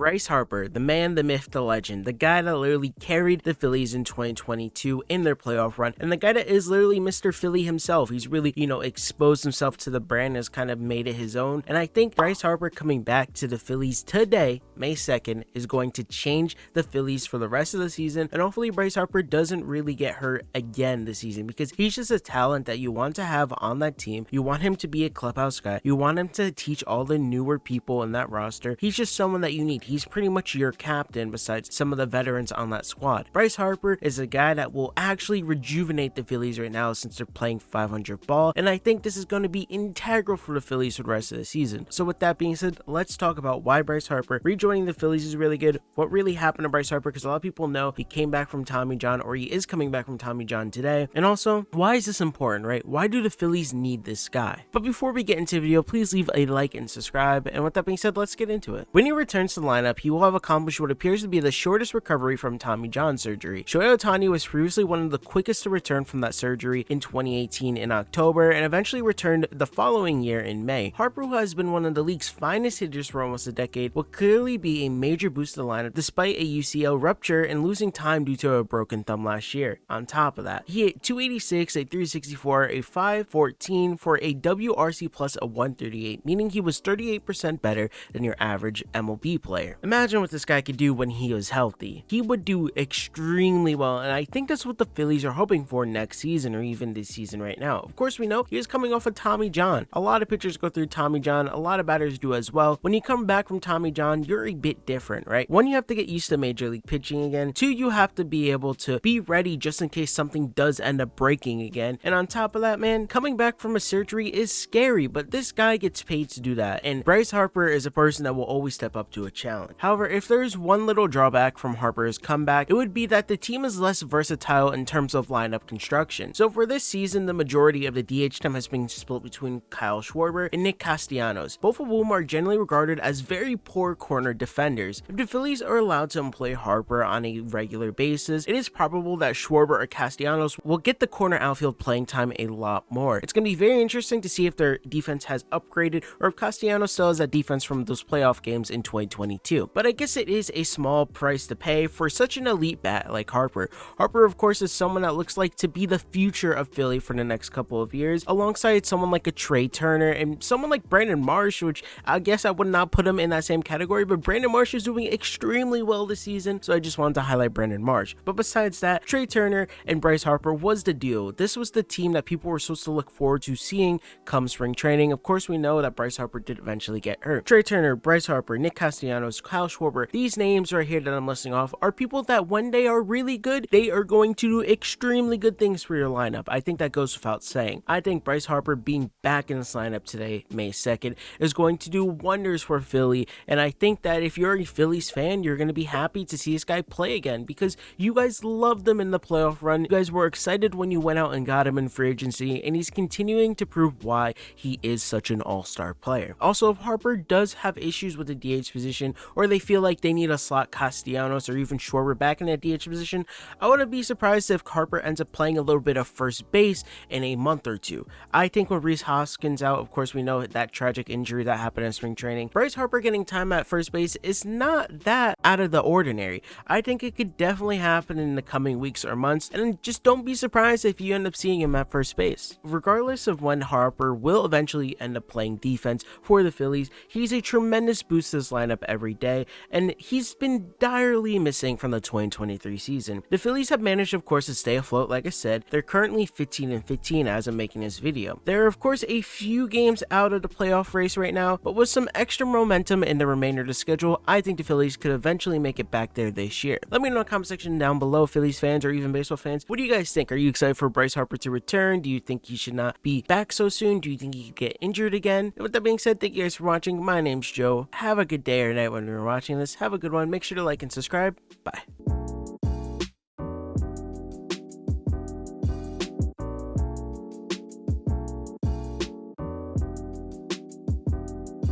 Bryce Harper, the man, the myth, the legend, the guy that literally carried the Phillies in 2022 in their playoff run, and the guy that is literally Mr. Philly himself. He's really, exposed himself to the brand, has kind of made it his own, and I think Bryce Harper coming back to the Phillies today, May 2nd, is going to change the Phillies for the rest of the season, and hopefully Bryce Harper doesn't really get hurt again this season, because he's just a talent that you want to have on that team. You want him to be a clubhouse guy. You want him to teach all the newer people in that roster. He's just someone that you need. He's pretty much your captain besides some of the veterans on that squad. Bryce Harper is a guy that will actually rejuvenate the Phillies right now since they're playing 500 ball, and I think this is going to be integral for the Phillies for the rest of the season. So with that being said, let's talk about why Bryce Harper rejoining the Phillies is really good, what really happened to Bryce Harper, because a lot of people know he came back from Tommy John, or he is coming back from Tommy John today, and also why is this important, right? Why do the Phillies need this guy? But before we get into the video, please leave a like and subscribe, and with that being said, let's get into it. When he returns to the lineup, he will have accomplished what appears to be the shortest recovery from Tommy John surgery. Shohei Ohtani was previously one of the quickest to return from that surgery in 2018 in October, and eventually returned the following year in May. Harper, who has been one of the league's finest hitters for almost a decade, will clearly be a major boost to the lineup despite a UCL rupture and losing time due to a broken thumb last year. On top of that, he hit 286, a 364, a 514 for a WRC plus a 138, meaning he was 38% better than your average MLB player. Imagine what this guy could do when he was healthy. He would do extremely well, and I think that's what the Phillies are hoping for next season, or even this season right now. Of course, we know he is coming off of Tommy John. A lot of pitchers go through Tommy John, a lot of batters do as well. When you come back from Tommy John, you're a bit different, right? One, you have to get used to major league pitching again. Two, you have to be able to be ready just in case something does end up breaking again. And on top of that, man, coming back from a surgery is scary, but this guy gets paid to do that, and Bryce Harper is a person that will always step up to a challenge. However, if there's one little drawback from Harper's comeback, it would be that the team is less versatile in terms of lineup construction. So for this season, the majority of the DH time has been split between Kyle Schwarber and Nick Castellanos, both of whom are generally regarded as very poor corner defenders. If the Phillies are allowed to employ Harper on a regular basis, it is probable that Schwarber or Castellanos will get the corner outfield playing time a lot more. It's going to be very interesting to see if their defense has upgraded, or if Castellanos still has that defense from those playoff games in 2022. But I guess it is a small price to pay for such an elite bat like Harper. Harper, of course, is someone that looks like to be the future of Philly for the next couple of years, alongside someone like a Trea Turner and someone like Brandon Marsh, which I guess I would not put him in that same category, but Brandon Marsh is doing extremely well this season, so I just wanted to highlight Brandon Marsh. But besides that, Trea Turner and Bryce Harper was the deal. This was the team that people were supposed to look forward to seeing come spring training. Of course, we know that Bryce Harper did eventually get hurt. Trea Turner, Bryce Harper, Nick Castellanos, Kyle Schwarber, these names right here that I'm listing off are people that when they are really good, they are going to do extremely good things for your lineup. I think that goes without saying. I think Bryce Harper being back in this lineup today, May 2nd, is going to do wonders for Philly, and I think that if you're a Phillies fan, you're going to be happy to see this guy play again, because you guys loved him in the playoff run. You guys were excited when you went out and got him in free agency, and he's continuing to prove why he is such an all-star player. Also, if Harper does have issues with the DH position, or they feel like they need a slot Castellanos or even Schwarber back in that DH position, I wouldn't be surprised if Harper ends up playing a little bit of first base in a month or two. I think with Rhys Hoskins out, of course we know that tragic injury that happened in spring training, Bryce Harper getting time at first base is not that out of the ordinary. I think it could definitely happen in the coming weeks or months, and just don't be surprised if you end up seeing him at first base. Regardless of when Harper will eventually end up playing defense for the Phillies, he's a tremendous boost to this lineup every day, and he's been direly missing from the 2023 season. The Phillies have managed, of course, to stay afloat. Like I said, they're currently 15-15 as I'm making this video. They're, of course, a few games out of the playoff race right now, but with some extra momentum in the remainder of the schedule, I think the Phillies could eventually make it back there this year. Let me know in the comment section down below, Phillies fans or even baseball fans, what do you guys think? Are you excited for Bryce Harper to return? Do you think he should not be back so soon? Do you think he could get injured again? And with that being said, thank you guys for watching. My name's Joe. Have a good day or night when you're watching this. Have a good one. Make sure to like and subscribe. Bye.